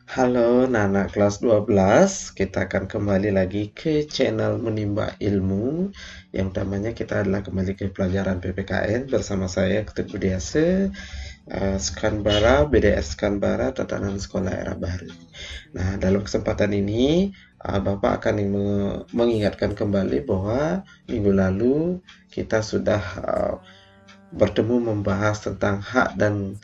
Halo Nana kelas 12, kita akan kembali lagi ke channel Menimba Ilmu. Yang utamanya kita adalah kembali ke pelajaran PPKN bersama saya Ketut Budiase, Skanbara, BDS Skanbara, Tatanan Sekolah Era Baru. Nah, dalam kesempatan ini Bapak akan mengingatkan kembali bahwa minggu lalu kita sudah bertemu membahas tentang hak dan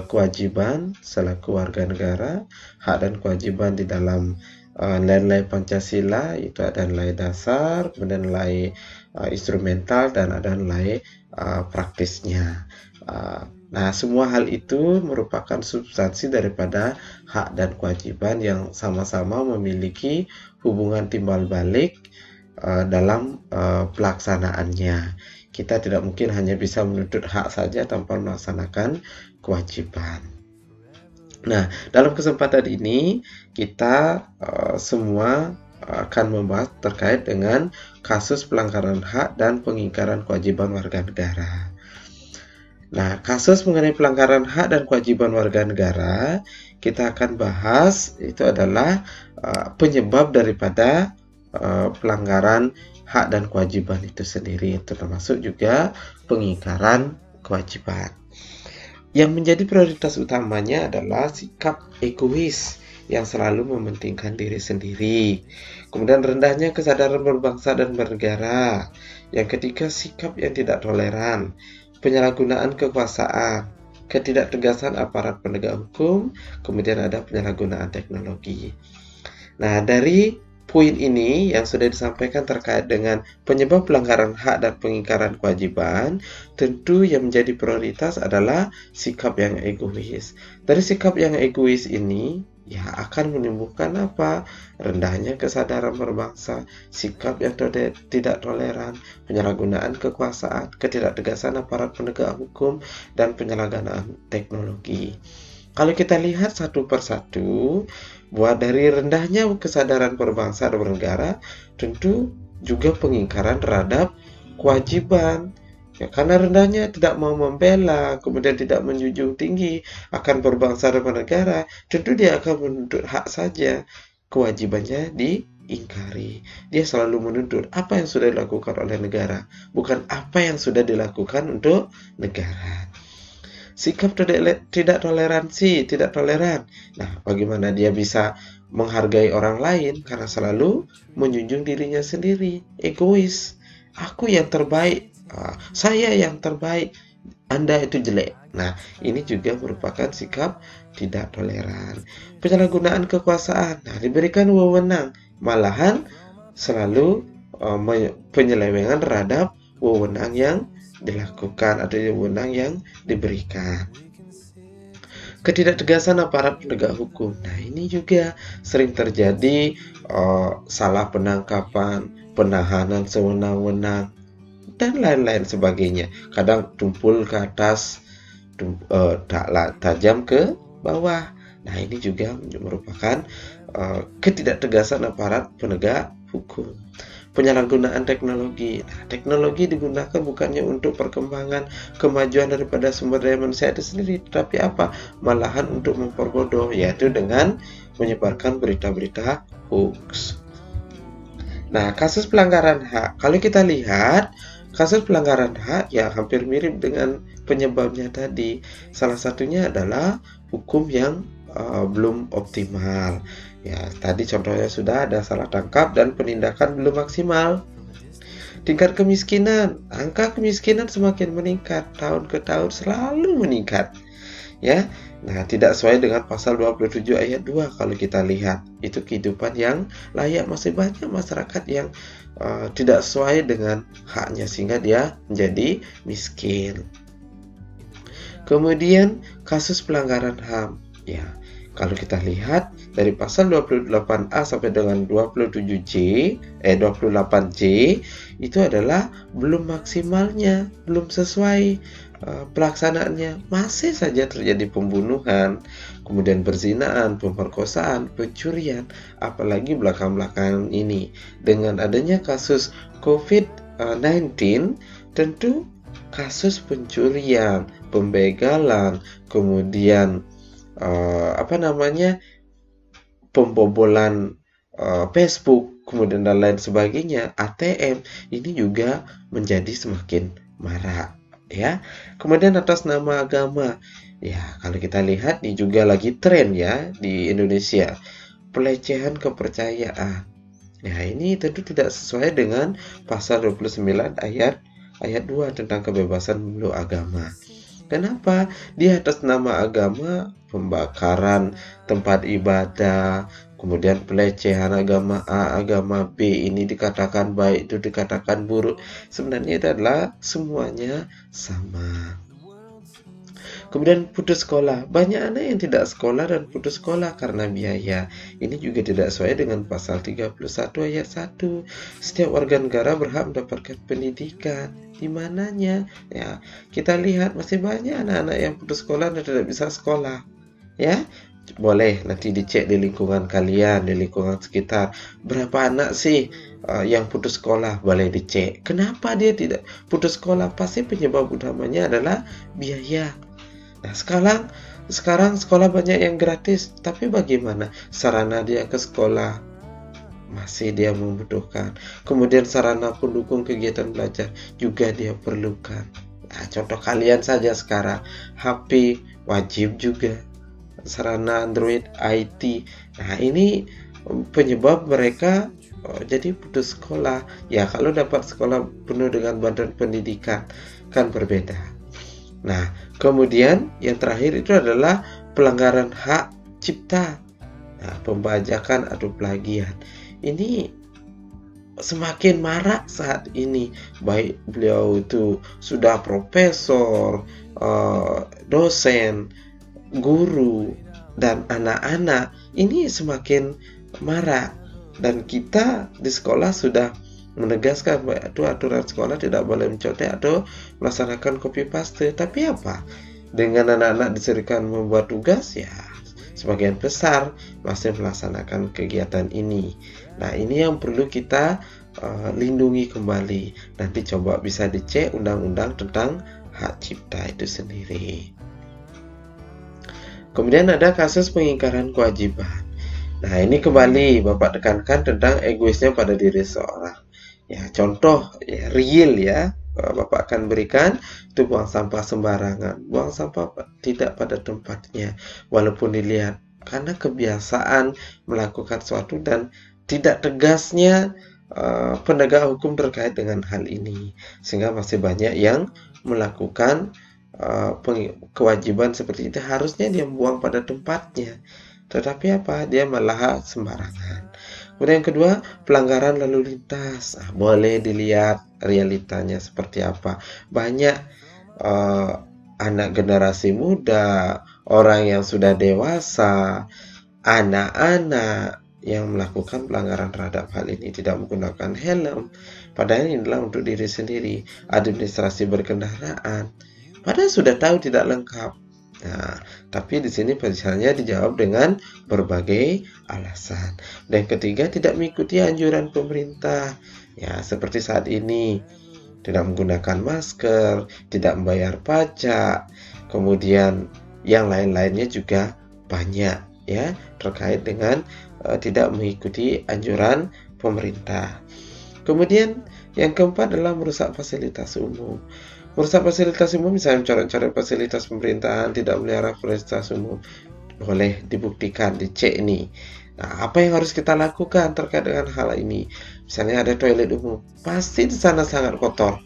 kewajiban selaku warga negara, hak dan kewajiban di dalam nilai Pancasila, itu ada nilai dasar, kemudian nilai instrumental, dan ada nilai praktisnya. Nah, semua hal itu merupakan substansi daripada hak dan kewajiban yang sama-sama memiliki hubungan timbal balik dalam pelaksanaannya. Kita tidak mungkin hanya bisa menuntut hak saja tanpa melaksanakan kewajiban. Nah, dalam kesempatan ini kita semua akan membahas terkait dengan kasus pelanggaran hak dan pengingkaran kewajiban warga negara. Nah, kasus mengenai pelanggaran hak dan kewajiban warga negara kita akan bahas itu adalah penyebab daripada pelanggaran hak dan kewajiban itu sendiri, termasuk juga pengingkaran kewajiban. Yang menjadi prioritas utamanya adalah sikap egois yang selalu mementingkan diri sendiri. Kemudian rendahnya kesadaran berbangsa dan bernegara. Yang ketiga, sikap yang tidak toleran, penyalahgunaan kekuasaan, ketidaktegasan aparat penegak hukum, kemudian ada penyalahgunaan teknologi. Nah, dari poin ini yang sudah disampaikan terkait dengan penyebab pelanggaran hak dan pengingkaran kewajiban, tentu yang menjadi prioritas adalah sikap yang egois. Dari sikap yang egois ini, ya akan menimbulkan apa? Rendahnya kesadaran berbangsa, sikap yang tidak toleran, penyalahgunaan kekuasaan, ketidaktegasan aparat penegak hukum, dan penyalahgunaan teknologi. Kalau kita lihat satu persatu, buat dari rendahnya kesadaran berbangsa dan bernegara, tentu juga pengingkaran terhadap kewajiban. Ya, karena rendahnya tidak mau membela, kemudian tidak menjunjung tinggi akan berbangsa dan bernegara, tentu dia akan menuntut hak saja, kewajibannya diingkari. Dia selalu menuntut apa yang sudah dilakukan oleh negara, bukan apa yang sudah dilakukan untuk negara. Sikap tidak toleransi, tidak toleran. Nah, bagaimana dia bisa menghargai orang lain karena selalu menjunjung dirinya sendiri, egois. Aku yang terbaik, saya yang terbaik, Anda itu jelek. Nah, ini juga merupakan sikap tidak toleran. Penyalahgunaan kekuasaan, nah diberikan wewenang, malahan selalu penyelewengan terhadap wewenang yang dilakukan atau wewenang yang diberikan. Ketidaktegasan aparat penegak hukum. Nah, ini juga sering terjadi salah penangkapan, penahanan sewenang-wenang, dan lain-lain sebagainya. Kadang tumpul ke atas, tajam ke bawah. Nah, ini juga merupakan ketidaktegasan aparat penegak hukum. Penyalahgunaan teknologi. Nah, teknologi digunakan bukannya untuk perkembangan kemajuan daripada sumber daya manusia itu sendiri, tetapi apa? Malahan untuk memperbodoh, yaitu dengan menyebarkan berita-berita hoax. Nah, kasus pelanggaran hak. Kalau kita lihat, kasus pelanggaran hak ya hampir mirip dengan penyebabnya tadi. Salah satunya adalah hukum yang belum optimal. Ya, tadi contohnya sudah ada salah tangkap dan penindakan belum maksimal. Tingkat kemiskinan, angka kemiskinan semakin meningkat, tahun ke tahun selalu meningkat. Ya. Nah, tidak sesuai dengan pasal 27 ayat 2 kalau kita lihat. Itu kehidupan yang layak, masih banyak masyarakat yang tidak sesuai dengan haknya sehingga dia menjadi miskin. Kemudian kasus pelanggaran HAM. Ya, kalau kita lihat dari pasal 28A sampai dengan 28J itu adalah belum maksimalnya, belum sesuai pelaksanaannya. Masih saja terjadi pembunuhan, kemudian perzinaan, pemerkosaan, pencurian, apalagi belakang-belakangan ini. Dengan adanya kasus COVID-19, tentu kasus pencurian, pembegalan, kemudian pembobolan Facebook, kemudian dan lain sebagainya, ATM, ini juga menjadi semakin marak, ya. Kemudian atas nama agama, ya kalau kita lihat ini juga lagi tren ya di Indonesia, pelecehan kepercayaan. Nah, ini tentu tidak sesuai dengan pasal 29 ayat 2 tentang kebebasan memeluk agama. Kenapa? Di atas nama agama, pembakaran tempat ibadah, kemudian pelecehan agama A, agama B, ini dikatakan baik, itu dikatakan buruk. Sebenarnya itu adalah semuanya sama. Kemudian putus sekolah. Banyak anak yang tidak sekolah dan putus sekolah karena biaya. Ini juga tidak sesuai dengan pasal 31 ayat 1. Setiap warga negara berhak mendapatkan pendidikan. Di mananya? Ya, kita lihat masih banyak anak-anak yang putus sekolah dan tidak bisa sekolah. Ya, boleh nanti dicek di lingkungan kalian, di lingkungan sekitar. Berapa anak sih yang putus sekolah? Boleh dicek. Kenapa dia tidak putus sekolah? Pasti penyebab utamanya adalah biaya. Nah, sekarang sekolah banyak yang gratis, tapi bagaimana sarana dia ke sekolah? Masih dia membutuhkan. Kemudian sarana pendukung kegiatan belajar juga dia perlukan. Nah, contoh kalian saja sekarang, HP wajib juga. Sarana Android, IT. Nah, ini penyebab mereka jadi putus sekolah. Ya, kalau dapat sekolah penuh dengan badan pendidikan kan berbeda. Nah, kemudian yang terakhir itu adalah pelanggaran hak cipta. Nah, pembajakan atau plagiat. Ini semakin marak saat ini. Baik beliau itu sudah profesor, dosen, guru, dan anak-anak. Ini semakin marak. Dan kita di sekolah sudah menegaskan bahwa itu aturan sekolah tidak boleh mencontek atau melaksanakan copy paste. Tapi apa? Dengan anak-anak disuruhkan membuat tugas, ya sebagian besar masih melaksanakan kegiatan ini. Nah, ini yang perlu kita lindungi kembali. Nanti coba bisa dicek undang-undang tentang hak cipta itu sendiri. Kemudian ada kasus pengingkaran kewajiban. Nah, ini kembali Bapak tekankan tentang egoisnya pada diri seorang. Ya, contoh ya, real ya, Bapak akan berikan itu buang sampah sembarangan, buang sampah tidak pada tempatnya, walaupun dilihat karena kebiasaan melakukan sesuatu dan tidak tegasnya penegak hukum terkait dengan hal ini, sehingga masih banyak yang melakukan kewajiban seperti itu. Harusnya dia buang pada tempatnya, tetapi apa? Dia malah sembarangan. Kemudian yang kedua, pelanggaran lalu lintas. Nah, boleh dilihat realitanya seperti apa. Banyak anak generasi muda, orang yang sudah dewasa, anak-anak yang melakukan pelanggaran terhadap hal ini, tidak menggunakan helm. Padahal ini adalah untuk diri sendiri. Administrasi berkendaraan, padahal sudah tahu tidak lengkap. Nah, tapi di sini misalnya dijawab dengan berbagai alasan. Dan ketiga, tidak mengikuti anjuran pemerintah. Ya, seperti saat ini, tidak menggunakan masker, tidak membayar pajak, kemudian yang lain-lainnya juga banyak ya terkait dengan tidak mengikuti anjuran pemerintah. Kemudian yang keempat adalah merusak fasilitas umum. Merusak fasilitas umum, misalnya mencoret-coret fasilitas pemerintahan, tidak melihara fasilitas umum, boleh dibuktikan, dicek ini. Nah, apa yang harus kita lakukan terkait dengan hal ini? Misalnya ada toilet umum, pasti di sana sangat kotor.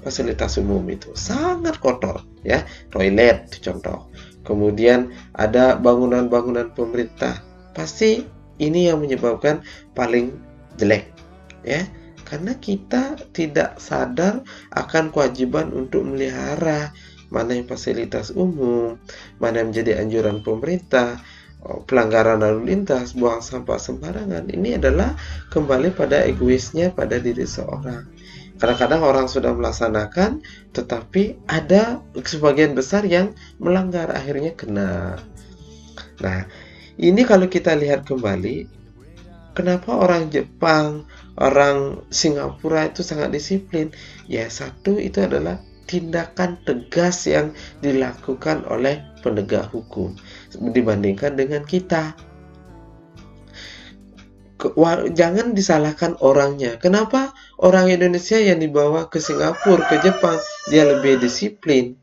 Fasilitas umum itu sangat kotor, ya. Toilet contoh. Kemudian ada bangunan-bangunan pemerintah, pasti ini yang menyebabkan paling jelek, ya. Karena kita tidak sadar akan kewajiban untuk melihara mana yang fasilitas umum, mana yang menjadi anjuran pemerintah, pelanggaran lalu lintas, buang sampah sembarangan. Ini adalah kembali pada egoisnya pada diri seorang. Kadang-kadang orang sudah melaksanakan, tetapi ada sebagian besar yang melanggar, akhirnya kena. Nah, ini kalau kita lihat kembali, kenapa orang Jepang, orang Singapura itu sangat disiplin? Ya, satu itu adalah tindakan tegas yang dilakukan oleh penegak hukum dibandingkan dengan kita. Jangan disalahkan orangnya. Kenapa orang Indonesia yang dibawa ke Singapura, ke Jepang, dia lebih disiplin?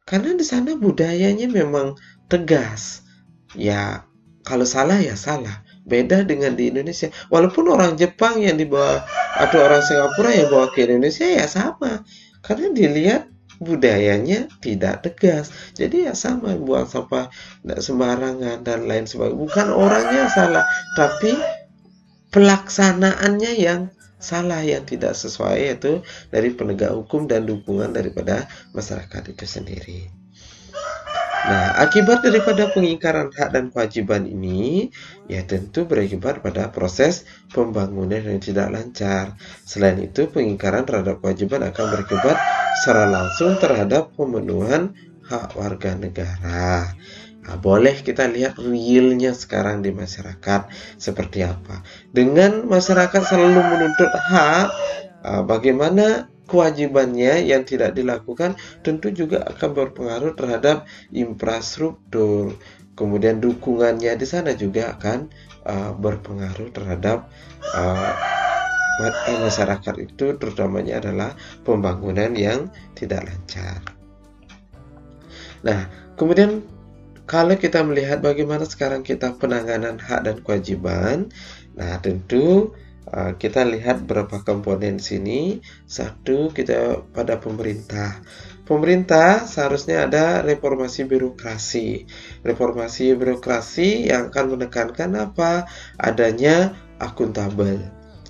Karena di sana budayanya memang tegas. Ya, kalau salah ya salah. Beda dengan di Indonesia. Walaupun orang Jepang yang dibawa atau orang Singapura yang bawa ke Indonesia ya sama. Karena dilihat budayanya tidak tegas. Jadi ya sama, buang sampah tidak sembarangan dan lain sebagainya. Bukan orangnya salah, tapi pelaksanaannya yang salah, yang tidak sesuai, yaitu dari penegak hukum dan dukungan daripada masyarakat itu sendiri. Nah, akibat daripada pengingkaran hak dan kewajiban ini, ya tentu berakibat pada proses pembangunan yang tidak lancar. Selain itu, pengingkaran terhadap kewajiban akan berakibat secara langsung terhadap pemenuhan hak warga negara. Nah, boleh kita lihat realnya sekarang di masyarakat seperti apa. Dengan masyarakat selalu menuntut hak, bagaimana kewajibannya yang tidak dilakukan tentu juga akan berpengaruh terhadap infrastruktur. Kemudian dukungannya di sana juga akan berpengaruh terhadap masyarakat itu, terutamanya adalah pembangunan yang tidak lancar. Nah, kemudian kalau kita melihat bagaimana sekarang kita penanganan hak dan kewajiban, nah tentu kita lihat beberapa komponen sini. Satu, kita pada pemerintah. Pemerintah seharusnya ada reformasi birokrasi. Reformasi birokrasi yang akan menekankan apa? Adanya akuntabel,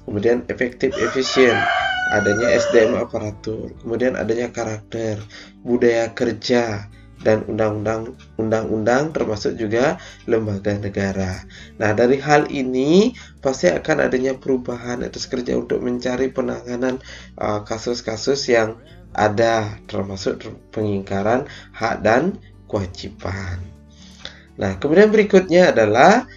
kemudian efektif efisien, adanya SDM aparatur, kemudian adanya karakter, budaya kerja, dan undang-undang termasuk juga lembaga negara. Nah, dari hal ini pasti akan adanya perubahan etos kerja untuk mencari penanganan kasus-kasus yang ada, termasuk pengingkaran hak dan kewajiban. Nah, kemudian berikutnya adalah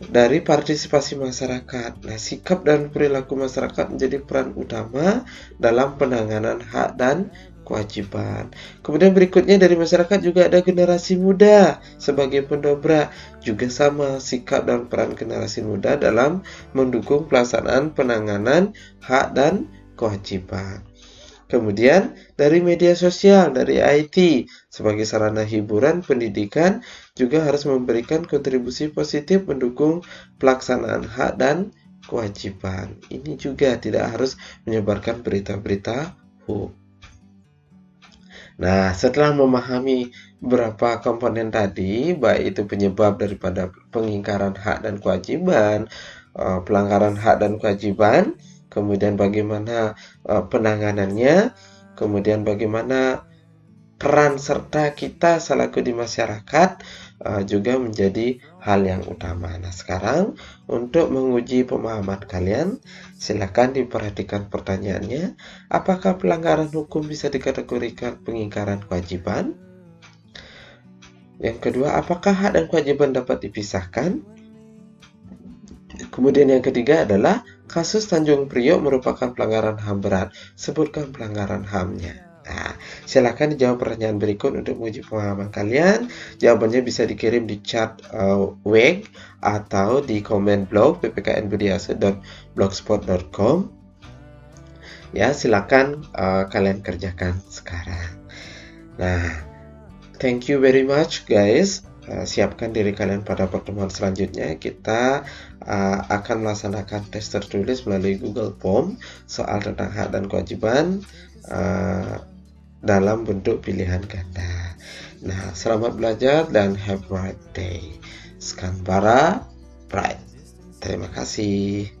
dari partisipasi masyarakat. Nah, sikap dan perilaku masyarakat menjadi peran utama dalam penanganan hak dan kewajiban. Kemudian berikutnya dari masyarakat juga ada generasi muda sebagai pendobrak. Juga sama sikap dan peran generasi muda dalam mendukung pelaksanaan penanganan hak dan kewajiban. Kemudian dari media sosial, dari IT sebagai sarana hiburan, pendidikan juga harus memberikan kontribusi positif mendukung pelaksanaan hak dan kewajiban. Ini juga tidak harus menyebarkan berita-berita hoax. Nah, setelah memahami beberapa komponen tadi, baik itu penyebab daripada pengingkaran hak dan kewajiban, pelanggaran hak dan kewajiban, kemudian bagaimana penanganannya, kemudian bagaimana peran serta kita selaku di masyarakat juga menjadi hal yang utama. Nah, sekarang untuk menguji pemahaman kalian, silakan diperhatikan pertanyaannya. Apakah pelanggaran hukum bisa dikategorikan pengingkaran kewajiban? Yang kedua, apakah hak dan kewajiban dapat dipisahkan? Kemudian yang ketiga adalah kasus Tanjung Priok merupakan pelanggaran HAM berat. Sebutkan pelanggaran HAM-nya. Nah, silakan dijawab pertanyaan berikut untuk menguji pemahaman kalian. Jawabannya bisa dikirim di chat WEG atau di komen blog ppknbudiase.blogspot.com. Ya, silakan kalian kerjakan sekarang. Nah, thank you very much guys. Siapkan diri kalian pada pertemuan selanjutnya. Kita akan melaksanakan tes tertulis melalui Google Form soal tentang hak dan kewajiban dalam bentuk pilihan ganda. Nah, selamat belajar dan have a bright day. Skanbara Bright. Terima kasih.